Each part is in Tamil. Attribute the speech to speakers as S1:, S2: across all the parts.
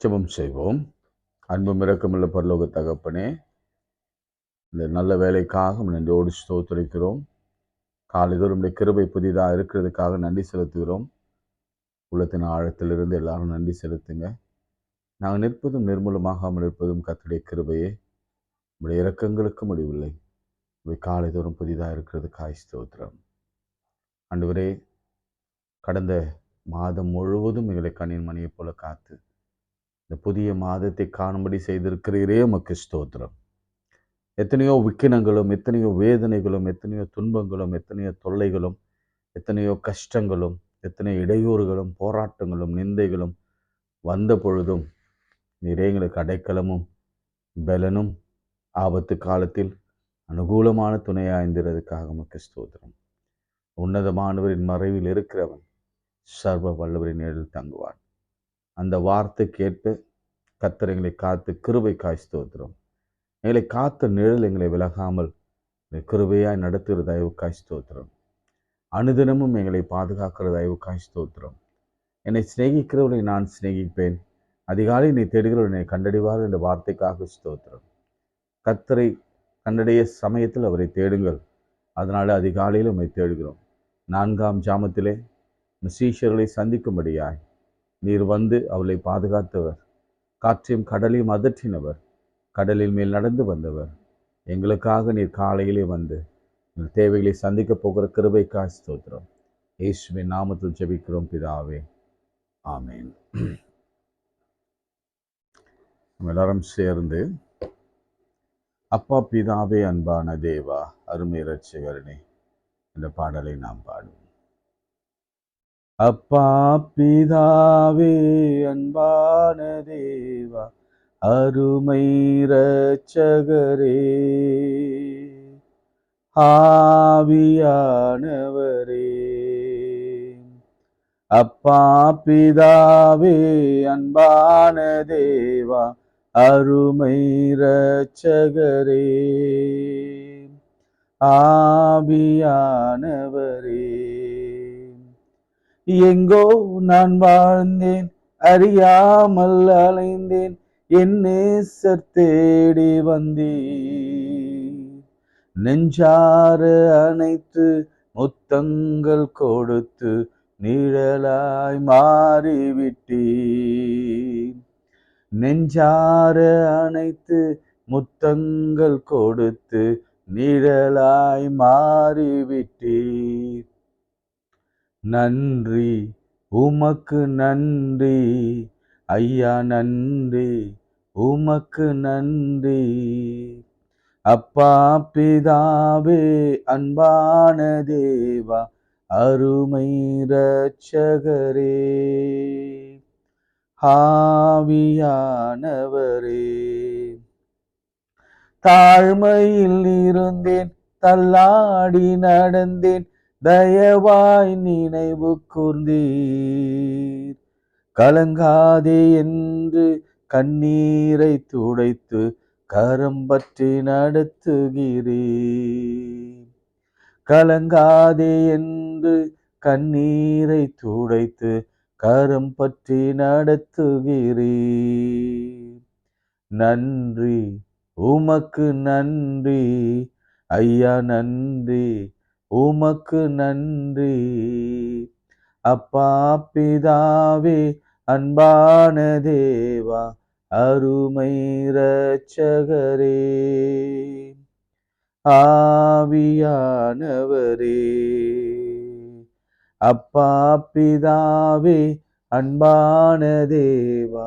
S1: ஜெபம் செய்வோம். அன்பும் இரக்கமுள்ள பரலோக தகப்பனே, இந்த நல்ல வேலைக்காக நன்றியோடு ஸ்தோத்திரிக்கிறோம். காலைதோறும் உடைய கிருபை புதிதாக இருக்கிறதுக்காக நன்றி செலுத்துகிறோம். உள்ளத்தின் ஆழத்திலிருந்து எல்லாரும் நன்றி செலுத்துங்க. நாங்கள் நிற்பதும் நிர்மூலமாகாமல் இருப்பதும் கர்த்தருடைய கிருபையே. உடைய இரக்கங்களுக்கு முடிவில்லை. இவை காலைதோறும் புதிதாக இருக்கிறதுக்காக ஸ்தோத்திரம். ஆண்டவரே, கடந்த மாதம் முழுவதும் எங்களை கண்ணின் மணியைப் போல காத்து இந்த புதிய மாதத்தை காணும்படி செய்திருக்கிறீரே, உமக்கு ஸ்தோத்திரம். எத்தனையோ விக்கினங்களும், எத்தனையோ வேதனைகளும், எத்தனையோ துன்பங்களும், எத்தனையோ தொல்லைகளும், எத்தனையோ கஷ்டங்களும், எத்தனையோ இடையூறுகளும், போராட்டங்களும், நிந்தைகளும் வந்த பொழுதும் நீரே எங்களுக்கு அடைக்கலமும் பலனும் ஆபத்து காலத்தில் அனுகூலமான துணையாய்ந்திரதுக்காக உமக்கு ஸ்தோத்திரம். உன்னதமானவரின் மறைவில் இருக்கிறவன் சர்வ வல்லவரின் நிழலில் தங்குவான். அந்த வார்த்தைக்கேற்ப கர்த்தர் எங்களை காத்து கிருபைக்காய் ஸ்தோத்திரம். எங்களை காத்த நிழல் எங்களை விலகாமல் கிருபையாய் நடத்துகிற தயவுக்காய் ஸ்தோத்திரம். அனுதினமும் எங்களை பாதுகாக்கிற தயவுக்காய் ஸ்தோத்திரம். என்னை சிநேகிக்கிறவர்களை நான் சிநேகிப்பேன், அதிகாலை நீ தேடுகிறவர்களை கண்டறிவார் என்ற வார்த்தைக்காக ஸ்தோத்திரம். கர்த்தரை கண்டடைய சமயத்தில் அவரை தேடுங்கள், அதனால அதிகாலையில் உம்மை தேடுகிறோம். 4ஆம் ஜாமத்திலே சீஷர்களை சந்திக்கும்படியாய் நீர் வந்து அவளை பாதுகாத்தவர், காற்றையும் கடலையும் அதற்றினவர், கடலில் மேல் நடந்து வந்தவர். எங்களுக்காக நீர் காலையிலே வந்து தேவைகளை சந்திக்க போகிற கிருபைக்காய் ஸ்தோத்திரம். இயேசுவின் நாமத்தில் ஜெபிக்கிறோம் பிதாவே, ஆமேன். நம்ம எல்லாரும் சேர்ந்து அப்பா பிதாவே அன்பான தேவா அருமை இரட்சகரனே என்ற பாடலை நாம் பாடுவோம். அப்பா பிதாவே அன்பான தேவா அருமை இரட்சகரே, ஆவியானவரே. அப்பா பிதாவே அன்பான தேவா அருமை இரட்சகரே, ஆவியானவரே. எங்கோ நான் வாழ்ந்தேன், அறியாமல் அலைந்தேன், என் நேசர் தேடி வந்தீர். நெஞ்சார அணைத்து முத்தங்கள் கொடுத்து நிழலாய் மாறிவிட்டீர். நெஞ்சார அணைத்து முத்தங்கள் கொடுத்து நிழலாய் மாறிவிட்டீர். நன்றி உமக்கு நன்றி ஐயா, நன்றி உமக்கு நன்றி. அப்பா பிதாவே அன்பான தேவா அருமை இரட்சகரே, ஆவியானவரே. தாழ்மையில் இருந்தேன், தள்ளாடி நடந்தேன், தயவாய் நினைவு கூர்ந்தீர். கலங்காதே என்று கண்ணீரை துடைத்து கரம் பற்றி நடத்துகிறீர். கலங்காதே என்று கண்ணீரை துடைத்து கரம் பற்றி நடத்துகிறீர். நன்றி உமக்கு நன்றி ஐயா, நன்றி உமக்கு நன்றி. அப்பா பிதாவே அன்பான தேவா அருமை இரட்சகரே, ஆவியானவரே. அப்பா பிதாவே அன்பான தேவா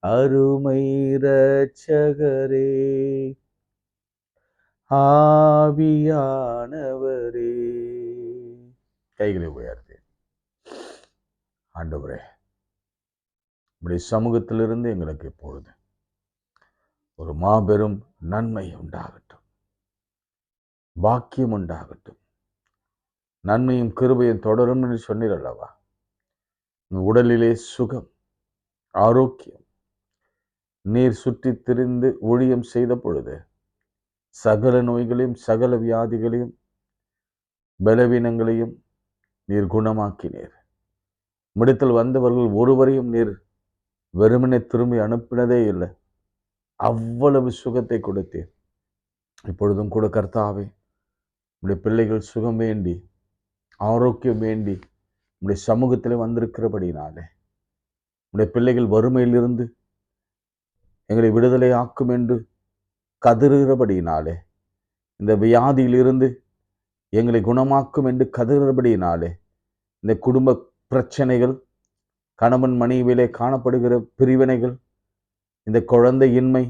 S1: அருமை இரட்சகரே, ஆவியானவரே. கைகளை உயர்த்தி ஆண்டவரே, உம்முடைய சமூகத்திலிருந்து எங்களுக்கு இப்பொழுது ஒரு மாபெரும் நன்மை உண்டாகட்டும், பாக்கியம் உண்டாகட்டும். நன்மையும் கிருபையும் தொடரும் என்று சொன்னீர் அல்லவா? உடலிலே சுகம், ஆரோக்கியம். நீர் சுற்றி திரிந்து ஊழியம் செய்த பொழுது சகல நோய்களையும் சகல வியாதிகளையும் பலவீனங்களையும் நீர் குணமாக்கினீர். முடித்தில் வந்தவர்கள் ஒருவரையும் நீர் வெறுமனே திரும்பி அனுப்பினதே இல்லை. அவ்வளவு சுகத்தை கொடுத்தீர். இப்பொழுதும் கூட கர்த்தாவே, உடைய பிள்ளைகள் சுகம் வேண்டி, ஆரோக்கியம் வேண்டி உடைய சமூகத்தில் வந்திருக்கிறபடினாலே, உடைய பிள்ளைகள் வறுமையிலிருந்து எங்களை விடுதலை ஆக்கும் என்று கதறுகிறபடினாலே, இந்த வியாதியிலிருந்து எங்களை குணமாக்கும் என்று கதறுகிறபடினாலே, இந்த குடும்ப பிரச்சனைகள், கணவன் மனைவியிலே காணப்படுகிற பிரிவினைகள், இந்த குழந்தையின்மை,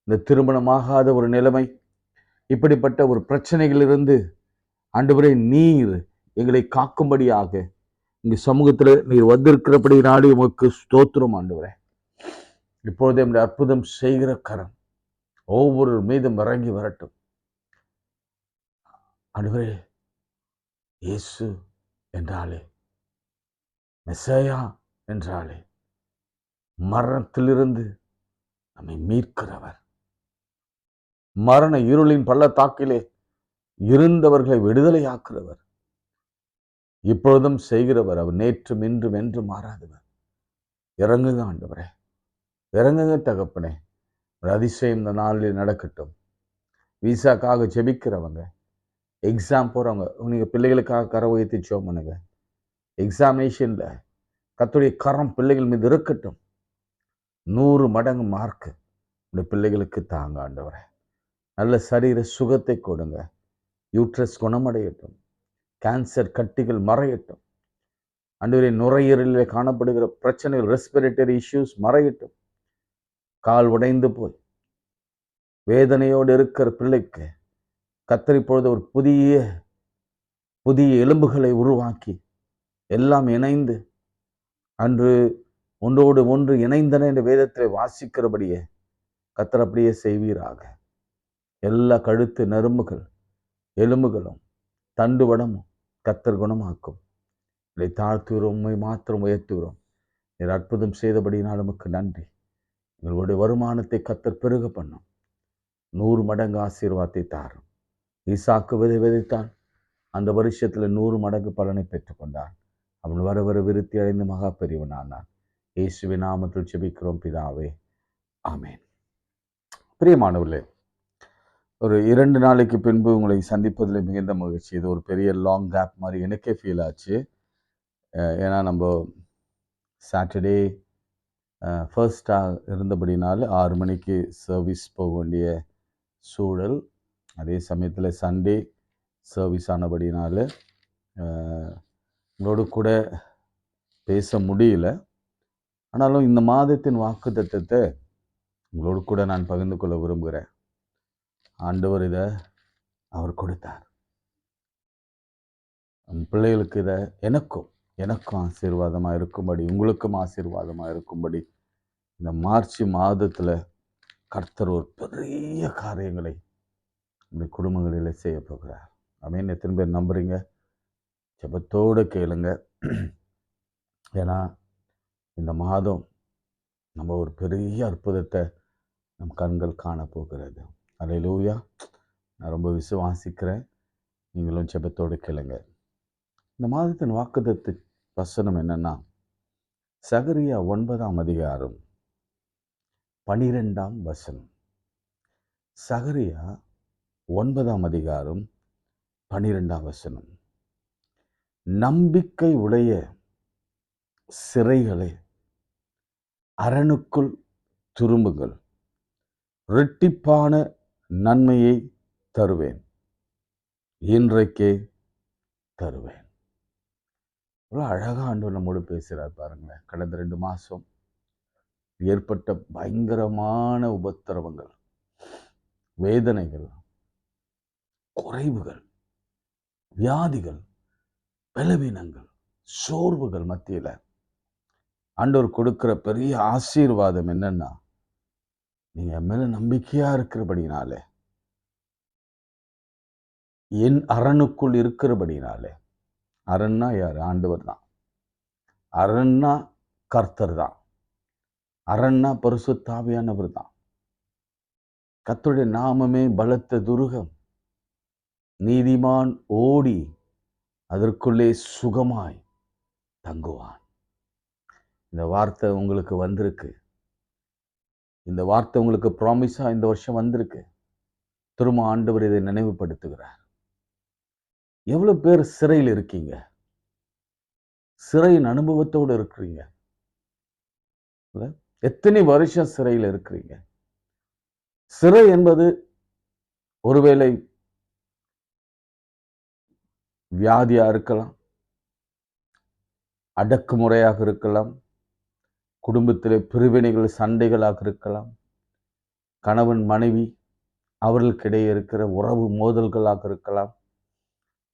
S1: இந்த திருமணமாகாத ஒரு நிலைமை, இப்படிப்பட்ட ஒரு பிரச்சனைகளிலிருந்து ஆண்டவரே நீர் எங்களை காக்கும்படியாக இங்கு சமூகத்தில் நீர் வந்திருக்கிறபடினாலே உமக்கு ஸ்தோத்திரம் ஆண்டவரே. இப்பொழுதே நம்முடைய அற்புதம் செய்கிற கரம் ஒவ்வொரு மீதும் இறங்கி வரட்டும் ஆண்டவரே. இயேசு என்றாலே, மெசையா என்றாலே, மரணத்திலிருந்து நம்மை மீட்கிறவர், மரண இருளின் பள்ளத்தாக்கிலே இருந்தவர்களை விடுதலையாக்குறவர், இப்பொழுதும் செய்கிறவர். அவர் நேற்றும் இன்றும் என்று மாறாதவர். இறங்குங்க ஆண்டவரே, இறங்குங்க தகப்பனே. ஒரு அதிசயம் இந்த நாளில் நடக்கட்டும். விசாக்காக ஜெபிக்கிறவங்க, எக்ஸாம் போகிறவங்க, நீங்கள் பிள்ளைகளுக்காக கரை உயர்த்தி ஜெபம் பண்ணுங்க. எக்ஸாமினேஷனில் கர்த்தருடைய கரம் பிள்ளைகள் மீது இருக்கட்டும். 100 மடங்கு மார்க்கு இந்த பிள்ளைகளுக்கு தாங்க ஆண்டவரே. நல்ல சரீர சுகத்தை கொடுங்க. யூட்ரஸ் குணமடையட்டும். கேன்சர் கட்டிகள் மறையட்டும் ஆண்டவரே. நுரையீரலில் காணப்படுகிற பிரச்சனைகள், ரெஸ்பிரேட்டரி இஷ்யூஸ் மறையட்டும். கால் உடைந்து போய் வேதனையோடு இருக்கிற பிள்ளைக்கு கர்த்தர் இப்பொழுது ஒரு புதிய எலும்புகளை உருவாக்கி எல்லாம் இணைந்து, அன்று ஒன்றோடு ஒன்று இணைந்தன என்ற வேதத்தில் வாசிக்கிறபடியே கர்த்தர் அப்படியே செய்வீராக. எல்லா கழுத்து நரம்புகள், எலும்புகளும், தண்டுவடமும் கர்த்தர் குணமாக்கும். இதை தாழ்த்துகிறோம், உண்மை மாத்திரம் உயர்த்துகிறோம். நீர் அற்புதம் செய்தபடினால் நமக்கு நன்றி. எங்களுடைய வருமானத்தை கர்த்தர் பெருக பண்ணும். 100 மடங்கு ஆசீர்வாதத்தை தாரும். ஈசாக்கு விதைத்தான், அந்த வருஷத்துல 100 மடங்கு பலனை பெற்றுக்கொண்டான். அவன் வர விருத்தி அடைந்து மகா பெரியவனானான். இயேசுவின் நாமத்தில் ஜெபிக்கிறோம் பிதாவே, ஆமேன். பிரியமானவர்களே, ஒரு 2 நாளைக்கு பின்பு உங்களை சந்திப்பதில் மிகுந்த மகிழ்ச்சி. இது ஒரு பெரிய லாங் கேப் மாதிரி எனக்கே ஃபீல் ஆச்சு. ஏன்னா நம்ம சாட்டர்டே ஃபர்ஸ்டாக இருந்தபடினால 6 மணிக்கு சர்வீஸ் போக வேண்டிய சூழல், அதே சமயத்தில் சண்டே சர்வீஸ் ஆனபடினால உங்களோடு கூட பேச முடியல. ஆனாலும் இந்த மாதத்தின் வாக்குத்தத்தத்தை உங்களோடு கூட நான் பகிர்ந்து கொள்ள விரும்புகிறேன். ஆண்டவர் இதை அவர் கொடுத்தார். பிள்ளைகளுக்கு இதை எனக்கும் ஆசீர்வாதமாக இருக்கும்படி, உங்களுக்கும் ஆசீர்வாதமாக இருக்கும்படி இந்த மார்ச் மாதத்தில் கர்த்தர் ஒரு பெரிய காரியங்களை இந்த குடும்பங்களில் செய்ய போகிறார். ஆமென். எத்தனை பேர் நம்புறீங்க? ஜெபத்தோடு கேளுங்க. ஏன்னா இந்த மாதம் நம்ம ஒரு பெரிய அற்புதத்தை நம் கண்கள் காணப்போகிறது. அல்லேலூயா. நான் ரொம்ப விசுவாசிக்கிறேன். நீங்களும் ஜெபத்தோடு கேளுங்க. இந்த மாதத்தின் வாக்குத்தத்த வசனம் என்னன்னா, சகரியா 9ஆம் அதிகாரம் 12ஆம் வசனம். சகரியா 9ஆம் அதிகாரம் 12ஆம் வசனம். நம்பிக்கை உடைய சிறைகளே, அரணுக்குள் திரும்புங்கள், இரட்டிப்பான நன்மையை தருவேன், இன்றைக்கே தருவேன். இவ்வளோ அழகா ஆண்டவர் நம்மோடு பேசுகிறார் பாருங்களேன். கடந்த 2 மாதம் ஏற்பட்ட பயங்கரமான உபத்திரவங்கள், வேதனைகள், குறைவுகள், வியாதிகள், பலவீனங்கள், சோர்வுகள் மத்தியில் ஆண்டவர் கொடுக்கிற பெரிய ஆசீர்வாதம் என்னன்னா, நீங்க மேல நம்பிக்கையா இருக்கிறபடினாலே, என் அரணுக்குள் இருக்கிறபடினாலே. அரண்னா யார்? ஆண்டவர் தான். அரண்னா கர்த்தர் தான். அரண்னா பரிசுத்த ஆவியானவர் தான். கர்த்தருடைய நாமமே பலத்த துருகம். நீதிமான் ஓடி அதற்குள்ளே சுகமாய் தங்குவான். இந்த வார்த்தை உங்களுக்கு வந்திருக்கு. இந்த வார்த்தை உங்களுக்கு ப்ராமிஸா இந்த வருஷம் வந்திருக்கு. திரும்ப ஆண்டவர் இதை நினைவுபடுத்துகிறார். எவ்வளவு பேர் சிறையில் இருக்கீங்க? சிறையின் அனுபவத்தோடு இருக்கிறீங்க. எத்தனை வருஷம் சிறையில் இருக்கிறீங்க? சிறை என்பது ஒருவேளை வியாதியா இருக்கலாம், அடக்குமுறையாக இருக்கலாம், குடும்பத்திலே பிரிவினைகள் சண்டைகளாக இருக்கலாம், கணவன் மனைவி அவர்களுக்கிடையே இருக்கிற உறவு மோதல்களாக இருக்கலாம்,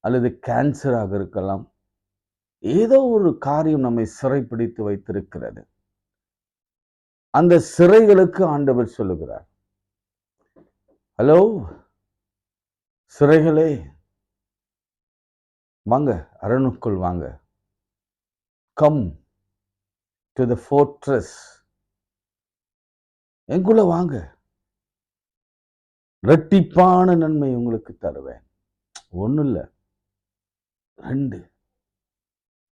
S1: அல்லது கேன்சராக இருக்கலாம். ஏதோ ஒரு காரியம் நம்மை சிறைப்பிடித்து வைத்திருக்கிறது. அந்த சிறைகளுக்கு ஆண்டவர் சொல்லுகிறார், ஹலோ சிறைகளே, வாங்க, அரணுக்குள் வாங்க. Come to the fortress. எங்குள்ள வாங்க, இரட்டிப்பான நன்மை உங்களுக்கு தருவேன். ஒன்றும் இல்லை, 2.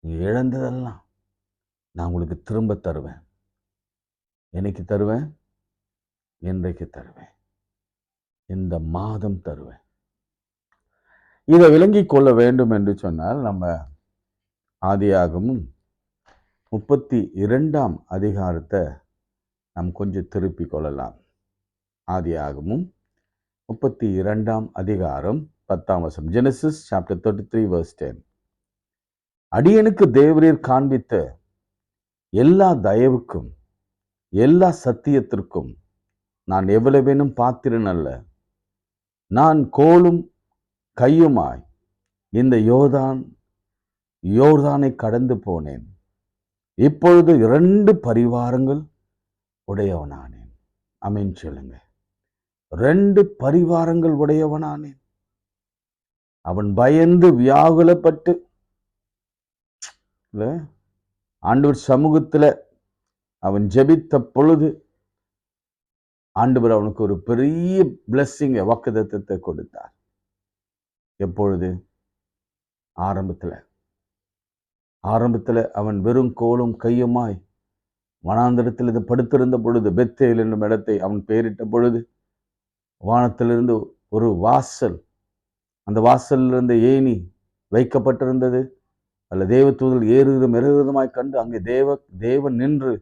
S1: நீங்க இழந்ததெல்லாம் நான் உங்களுக்கு திரும்ப தருவேன். என்னைக்கு தருவேன்? இன்றைக்கு தருவேன். இந்த மாதம் தருவேன். இதை விளங்கிக் கொள்ள வேண்டும் என்று சொன்னால் நம்ம ஆதியாகமும் 32ஆம் அதிகாரத்தை நாம் கொஞ்சம் திருப்பி கொள்ளலாம். ஆதியாகமும் 32ஆம் அதிகாரம் 10ஆம் வசனம். Genesis chapter 33 verse 10. அடியனுக்கு தேவரீர் காண்பித்த எல்லா தயவுக்கும் எல்லா சத்தியத்திற்கும் நான் எவ்வளவேனும் பாத்திரன் அல்ல. நான் கோலும் கையுமாய் இந்த யோர்தானை கடந்து போனேன். இப்பொழுது 2 பரிவாரங்கள் உடையவனானேன். ஆமென் சொல்லுங்க. 2 பரிவாரங்கள் உடையவனானேன். அவன் பயந்து வியாகுலப்பட்டு ஆண்டவர் சமூகத்துல அவன் ஜெபித்த பொழுது ஆண்டவர் அவனுக்கு ஒரு பெரிய பிளெஸ்ஸிங் வாக்குத்தத்தத்தை கொடுத்தார். எப்பொழுது? ஆரம்பத்துல அவன் வெறும் கோலும் கையுமாய் வனாந்தரத்தில் இது படுத்திருந்த பொழுது, பெத்தேல் என்னும் இடத்தை அவன் பெயரிட்ட பொழுது, வானத்திலிருந்து ஒரு வாசல், அந்த வாசலிலிருந்து ஏணி வைக்கப்பட்டிருந்தது. அல்ல தேவதூதல் ஏறுவதும் இறங்குவதுமாய் கண்டு அங்கே தேவன் நின்று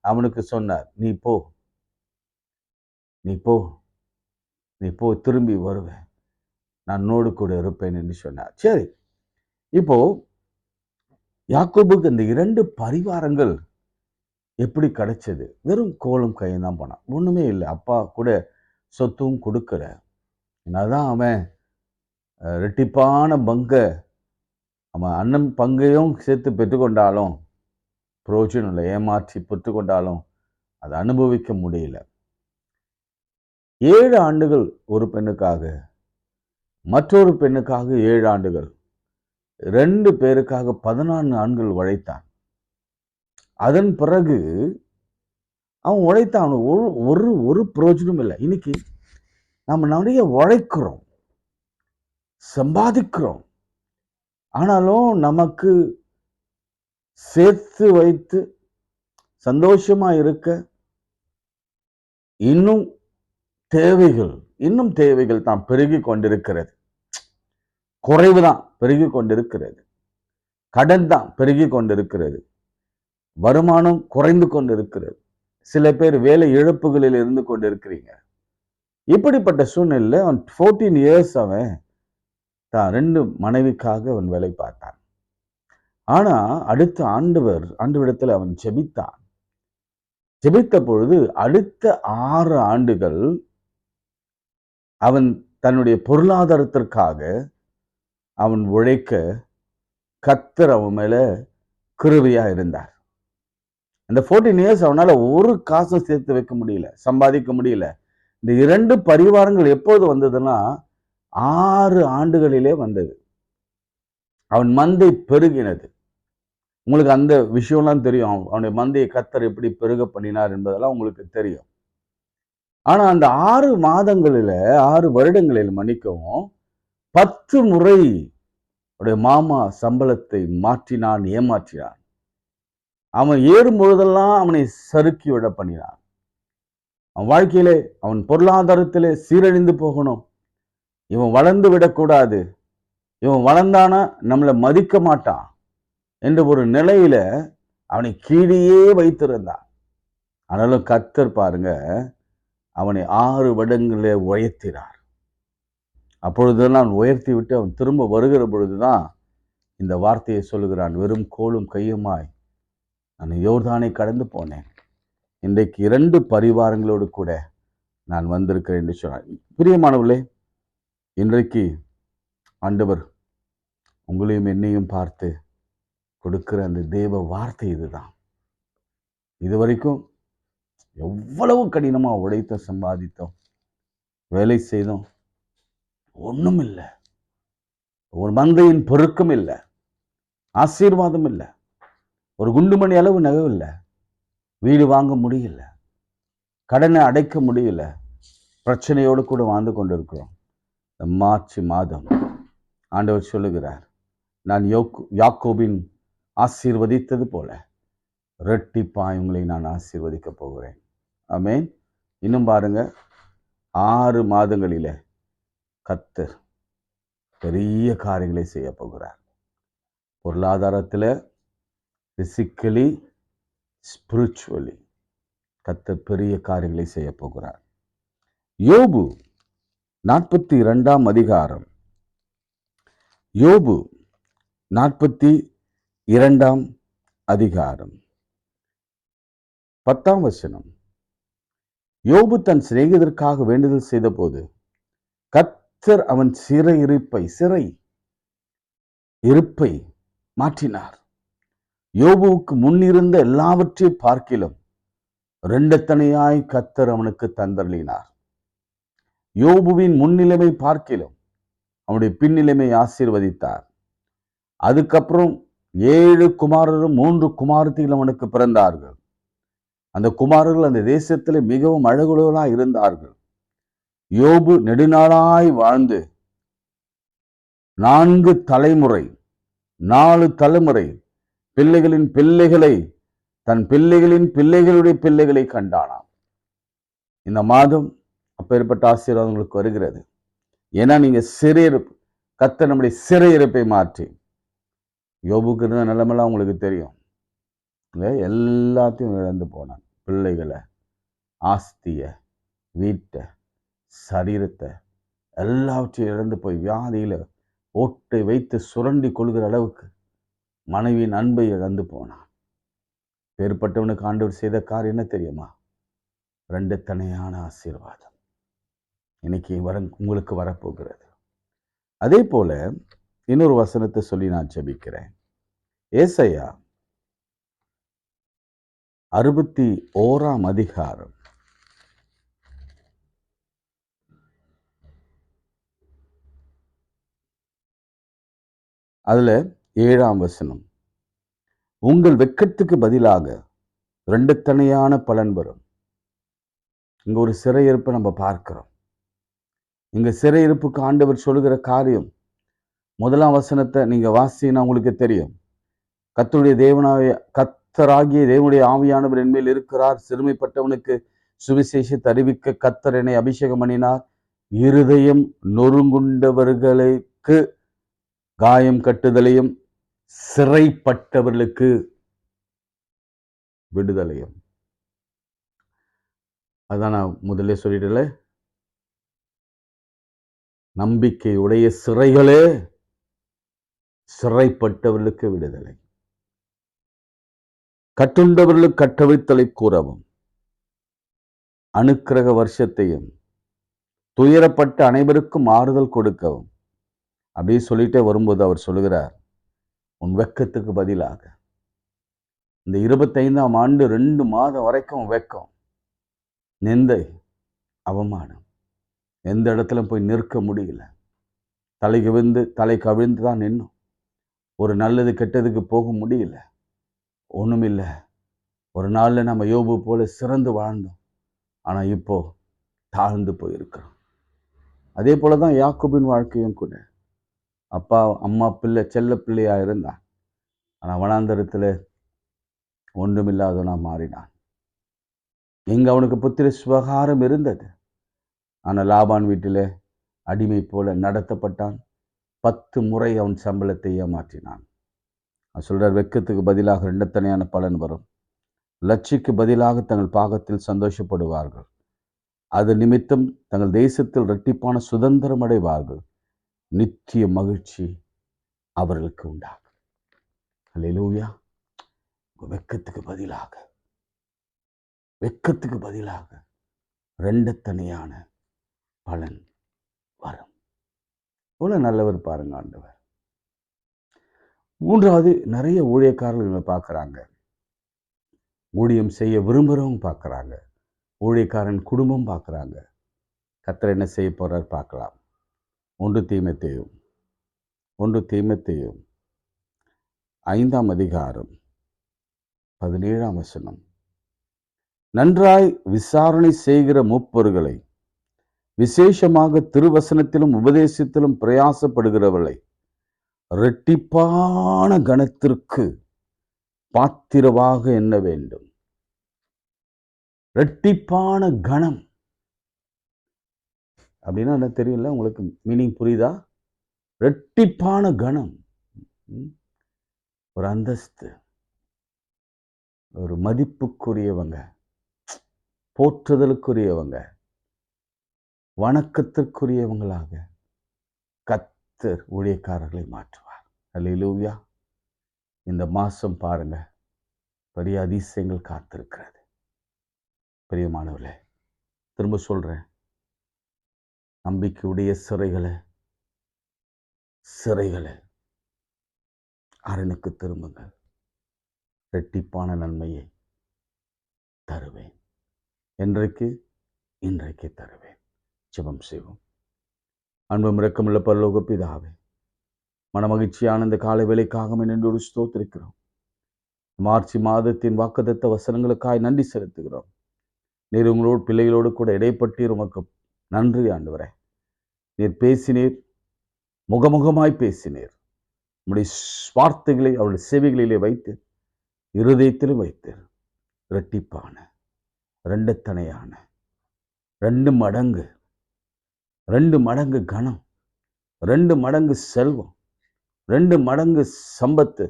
S1: அவனுக்கு சொன்னார், நீ போ, திரும்பி வருவேன், நான் உன்னோடு கூட இருப்பேன் என்று சொன்னார். சரி, இப்போ யாக்கோபுக்கு இந்த 2 பரிவாரங்கள் எப்படி கிடைச்சது? வெறும் கோலும் கையும் தான் போனான், ஒண்ணுமே இல்லை. அப்பா கூட சொத்தும் கொடுக்கிற, என்னதான் அவன் ரெட்டிப்பான அவன் அண்ணன் பங்கையும் சேர்த்து பெற்றுக்கொண்டாலும் பிரயோஜனம் இல்லை. ஏமாற்றி பெற்றுக்கொண்டாலும் அதை அனுபவிக்க முடியல. 7 ஆண்டுகள் ஒரு பெண்ணுக்காக, மற்றொரு பெண்ணுக்காக 7 ஆண்டுகள், 2 பேருக்காக 14 ஆண்டுகள் உழைத்தான். அதன் பிறகு அவன் உழைத்தான், ஒரு பிரயோஜனம் இல்லை. இன்னைக்கு நம்ம நிறைய உழைக்கிறோம், சம்பாதிக்கிறோம், ஆனாலும் நமக்கு சேர்த்து வைத்து சந்தோஷமா இருக்க இன்னும் தேவைகள் தான் பெருகி கொண்டிருக்கிறது. குறைவு தான் பெருகி கொண்டிருக்கிறது. கடன் தான் பெருகி கொண்டிருக்கிறது. வருமானம் குறைந்து கொண்டிருக்கிறது. சில பேர் வேலை இழப்புகளில் இருந்து கொண்டிருக்கிறீங்க. இப்படிப்பட்ட சூழ்நிலையில் அவன் 14 இயர்ஸ் அவன் தான் 2 மனைவிக்காக அவன் வேலை பார்த்தான். ஆனா அடுத்த ஆண்டவரிடத்தில் அவன் ஜெபித்தான். ஜெபித்த பொழுது அடுத்த 6 ஆண்டுகள் அவன் தன்னுடைய பொருளாதாரத்திற்காக அவன் உழைக்க கர்த்தர் அவன் மேல கிருபையா இருந்தார். அந்த 14 இயர்ஸ் அவனால ஒரு காசும் சேர்த்து வைக்க முடியல, சம்பாதிக்க முடியல. இந்த 2 பரிவாரங்கள் எப்போது வந்ததுன்னா 6 ஆண்டுகளிலே வந்தது. அவன் மந்தை பெருகினது. உங்களுக்கு அந்த விஷயம்லாம் தெரியும். அவனுடைய மந்தையை கர்த்தர் எப்படி பெருக பண்ணினார் என்பதெல்லாம் உங்களுக்கு தெரியும். ஆனா அந்த 6 மாதங்களில 6 வருடங்களில் மன்னிக்கவும் 10 முறை மாமா சம்பளத்தை ஏமாற்றினான். அவன் ஏறும் பொழுதெல்லாம் அவனை சறுக்கி விட பண்ணினான். அவன் வாழ்க்கையிலே, அவன் பொருளாதாரத்திலே சீரழிந்து போகணும், இவன் வளர்ந்து விடக்கூடாது, இவன் வளர்ந்தானா நம்மளை மதிக்க மாட்டான் என்ற ஒரு நிலையில அவனை கீழேயே வைத்திருந்தான். ஆனாலும் கர்த்தர் பாருங்க, அவனை 6 வருடங்களே உயர்த்தினார். அப்பொழுதெல்லாம் உயர்த்தி விட்டு அவன் திரும்ப வருகிற பொழுதுதான் இந்த வார்த்தையை சொல்லுகிறான், வெறும் கோலும் கையுமாய் நான் யோர்தானை கடந்து போனேன், இன்றைக்கு 2 பரிவாரங்களோடு கூட நான் வந்திருக்கிறேன் என்று சொன்னார். பிரியமானவர்களே, இன்றைக்கு ஆண்டவர் உங்களையும் என்னையும் பார்த்து கொடுக்கிற அந்த தேவ வார்த்தை இதுதான். இதுவரைக்கும் எவ்வளவு கடினமாக உழைத்த சம்பாதித்தோம், வேலை செய்தோம், ஒன்றும் இல்லை, ஒரு மந்தையின் பெருக்கம் இல்லை, ஆசீர்வாதம் இல்லை, ஒரு குண்டுமணி அளவு நகை இல்லை, வீடு வாங்க முடியல, கடனை அடைக்க முடியல, பிரச்சனையோடு கூட வாழ்ந்து கொண்டிருக்கிறோம். மார்ச் மாதம் ஆண்டவர் சொல்லுகிறார், நான் யாக்கோபின் ஆசீர்வதித்தது போல இரட்டிப்பாய் உங்களை நான் ஆசீர்வதிக்க போகிறேன். ஆமென். இன்னும் பாருங்க, 6 மாதங்களில கர்த்தர் பெரிய காரியங்களை செய்ய போகிறார். பொருளாதாரத்தில், பிசிக்கலி, ஸ்பிரிச்சுவலி கர்த்தர் பெரிய காரியங்களை செய்ய போகிறார். யோபு 42ஆம் அதிகாரம், யோபு 42ஆம் அதிகாரம் 10ஆம் வசனம். யோபு தன் சிநேகிதருக்காக வேண்டுதல் செய்த போது கர்த்தர் அவன் சிறை இருப்பை மாற்றினார். யோபுவுக்கு முன்னிருந்த எல்லாவற்றையும் பார்க்கிலும் 2 தனையாய் கர்த்தர் அவனுக்கு தந்தருளினார். யோபுவின் முன்னிலைமை பார்க்கிலும் அவனுடைய பின்னிலைமை ஆசீர்வதித்தார். அதுக்கப்புறம் 7 குமாரரும் 3 குமாரத்திகள் அவனுக்கு பிறந்தார்கள். அந்த குமாரர்கள் அந்த தேசத்தில் மிகவும் அழகுள்ளவர்களாய் இருந்தார்கள். யோபு நெடுநாளாய் வாழ்ந்து 4 தலைமுறை பிள்ளைகளின் பிள்ளைகளை, தன் பிள்ளைகளின் பிள்ளைகளுடைய பிள்ளைகளை கண்டானாம். இந்த மாதம் அப்பேற்பட்ட ஆசீர்வாதங்களுக்கு வருகிறது. ஏன்னா நீங்க சிறையிருப்பு, கர்த்தர் நம்முடைய சிறையிருப்பை மாற்றி, யோபுக்கு இருந்த நிலைமெல்லாம் உங்களுக்கு தெரியும், எல்லாத்தையும் இழந்து போனான். பிள்ளைகளை, ஆஸ்திய, வீட்டை, சரீரத்தை எல்லாவற்றையும் இழந்து போய் வியாதியில ஓட்டை வைத்து சுரண்டி கொள்கிற அளவுக்கு மனைவியின் அன்பை இழந்து போனான். பேர்பட்டவனுக்கு ஆண்டவர் செய்த காரியம் என்ன தெரியுமா? 2 தனியான ஆசீர்வாதம் இன்னைக்கு உங்களுக்கு வரப்போகிறது. அதே போல இன்னொரு வசனத்தை சொல்லி நான் ஜெபிக்கிறேன். ஏசாயா 61ஆம் அதிகாரம், அதுல 7ஆம் வசனம். உங்கள் வெட்கத்துக்கு பதிலாக 2 தனியான பலன் வரும். இங்க ஒரு சிறையிருப்பை நம்ம பார்க்கிறோம். இங்க சிறையிருப்புக்கு ஆண்டவர் சொல்லுகிற காரியம், 1ஆம் வசனத்தை நீங்க வாசினா உங்களுக்கு தெரியும். கர்த்தராகிய தேவனுடைய ஆவியானவர் என்மேல் இருக்கிறார், சிறுமைப்பட்டவனுக்கு சுவிசேஷத்தை அறிவிக்க கர்த்தர் என்னை அபிஷேகம் பண்ணினார், இருதயம் நொறுங்குண்டவர்களுக்கு காயம் கட்டுதலையும், சிறைப்பட்டவர்களுக்கு விடுதலையும். அதான் நான் முதல்ல சொல்லிட்டல, நம்பிக்கையுடைய சிறைகளே, சிறைப்பட்டவர்களுக்கு விடுதலை, கட்டுண்டவர்களுக்கு கட்டவிழ்த்தலை கூறவும், அனுக்கிரக வருஷத்தையும் துயரப்பட்ட அனைவருக்கும் ஆறுதல் கொடுக்கவும். அப்படி சொல்லிட்டே வரும்போது அவர் சொல்லுகிறார், உன் வெட்கத்துக்கு பதிலாக இந்த 25ஆம் ஆண்டு 2 மாதம் வரைக்கும் வெட்கம், நிந்தை, அவமானம், எந்த இடத்துல போய் நிற்க முடியல, தலை கவிழ்ந்து தான் நின்னோம், ஒரு நல்லது கெட்டதுக்கு போக முடியல, ஒண்ணுமில்லை. ஒரு நாள்ல நம்ம யோபு போல சிறந்து வாழ்ந்தோம், ஆனா இப்போ தாழ்ந்து போயிருக்கிறோம். அதே போலதான் யாக்கோபின் வாழ்க்கையும் கூட. அப்பா அம்மா பிள்ளை செல்ல பிள்ளையா இருந்தான், ஆனா வனாந்தரத்துல ஒன்றுமில்லாதவனா மாறினான். எங்க அவனுக்கு புத்திர சுவகாரம் இருந்தது. ஆனால் லாபான் வீட்டிலே அடிமை போல நடத்தப்பட்டான். 10 முறை அவன் சம்பளத்தை ஏமாற்றினான். சொல்றார், வெக்கத்துக்கு பதிலாக இரண்டத்தனையான பலன் வரும். லட்சிக்கு பதிலாக தங்கள் பாகத்தில் சந்தோஷப்படுவார்கள். அது நிமித்தம் தங்கள் தேசத்தில் இரட்டிப்பான சுதந்திரம் அடைவார்கள். நித்திய மகிழ்ச்சி அவர்களுக்கு உண்டாகும். அல்லேலூயா. வெக்கத்துக்கு பதிலாக இரண்டத்தனையான பலன் வரும். இவ்வளவு நல்லவர் பாருங்க ஆண்டவர். மூன்றாவது, நிறைய ஊழியக்காரர்கள் பார்க்குறாங்க. ஊழியம் செய்ய விரும்புகிறவங்க பார்க்குறாங்க. ஊழியக்காரன் குடும்பம் பார்க்குறாங்க. கர்த்தர் என்ன செய்ய போறார் பார்க்கலாம். 1 தீமோத்தேயு 5ஆம் அதிகாரம் 17ஆம் வசனம். நன்றாய் விசாரணை செய்கிற மூப்பர்களை, விசேஷமாக திருவசனத்திலும் உபதேசத்திலும் பிரயாசப்படுகிறவர்களை இரட்டிப்பான கனத்திற்கு பாத்திரவாக எண்ண வேண்டும். இரட்டிப்பான கணம் அப்படின்னா என்ன தெரியல உங்களுக்கு? மீனிங் புரியுதா? இரட்டிப்பான கணம், ஒரு அந்தஸ்து, ஒரு மதிப்புக்குரியவங்க, போற்றுதலுக்குரியவங்க, வணக்கத்திற்குரியவங்களாக கர்த்தர் ஊழியக்காரர்களை மாற்றுவார். அல்லேலூயா. இந்த மாசம் பாருங்க, பெரிய அதிசயங்கள் காத்திருக்கிறது. பிரியமானவர்களே, திரும்ப சொல்றேன், நம்பிக்கையுடைய சிறைகளை அரணுக்கு திரும்புங்கள். இரட்டிப்பான நன்மையை தருவேன். இன்றைக்கு தருவேன். ஜெபம் செய்வோம். அன்பும் இரக்கமுள்ள பரலோக பிதாவே, மனமகிழ்ச்சியான இந்த காலை வேளைக்காக நின்று ஸ்தோத்திரிக்கிறோம். மார்ச் மாதத்தின் வாக்குத்தத்த வசனங்களுக்காய் நன்றி செலுத்துகிறோம். நீர் உங்களோடு பிள்ளைகளோடு கூட இடைப்பட்டீர். உமக்கு நன்றி ஆண்டவரே. நீர் பேசினீர், முகமுகமாய் பேசினீர். உம்முடைய வார்த்தைகளை அவருடைய செவிகளிலே வைத்து, இருதயத்திலும் வைத்து, இரட்டிப்பான, இரண்டத்தனையான, 2 மடங்கு கனம், 2 மடங்கு செல்வம், 2 மடங்கு சம்பத்து,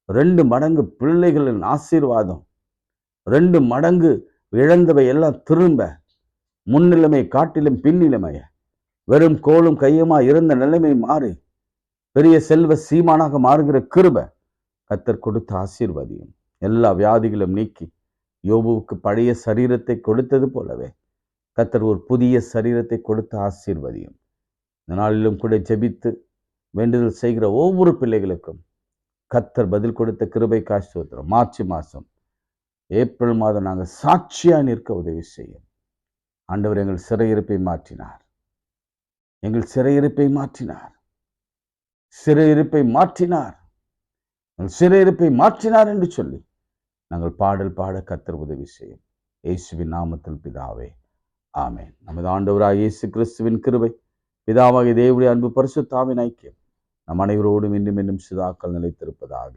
S1: 2 மடங்கு பிள்ளைகளின் ஆசீர்வாதம், 2 மடங்கு இழந்தவை எல்லாம் திரும்ப, முன்னிலைமை காட்டிலும் பின்னிலைமைய, வெறும் கோலும் கையுமா இருந்த நிலைமை மாறி பெரிய செல்வ சீமானாக மாறுகிற கிருபை கர்த்தர் கொடுத்த ஆசீர்வாதியும், எல்லா வியாதிகளும் நீக்கி யோபுவுக்கு பழைய சரீரத்தை கொடுத்தது போலவே கர்த்தர் ஒரு புதிய சரீரத்தை கொடுத்த ஆசீர்வாதியும். இந்த நாளிலும் கூட ஜெபித்து வேண்டுதல் செய்கிற ஒவ்வொரு பிள்ளைகளுக்கும் கர்த்தர் பதில் கொடுத்த கிருபை ஸ்தோத்திரம். மார்ச் மாதம், ஏப்ரல் மாதம் நாங்கள் சாட்சியாக நிற்க உதவி செய்யும். ஆண்டவர் எங்கள் சிறையிருப்பை மாற்றினார். சிறையிருப்பை மாற்றினார் என்று சொல்லி நாங்கள் பாடல் பாட கர்த்தர் உதவி செய்யும். இயேசுவின் நாமத்தில் பிதாவே, ஆமென். நமது ஆண்டவராகிய இயேசு கிறிஸ்துவின் கிருபை, பிதாவாகிய தேவனுடைய அன்பு, பரிசுத்த ஆவியின் ஐக்கியம் நம் அனைவரோடும் இன்னும் சதாக்கள் நிலைத்திருப்பதாக.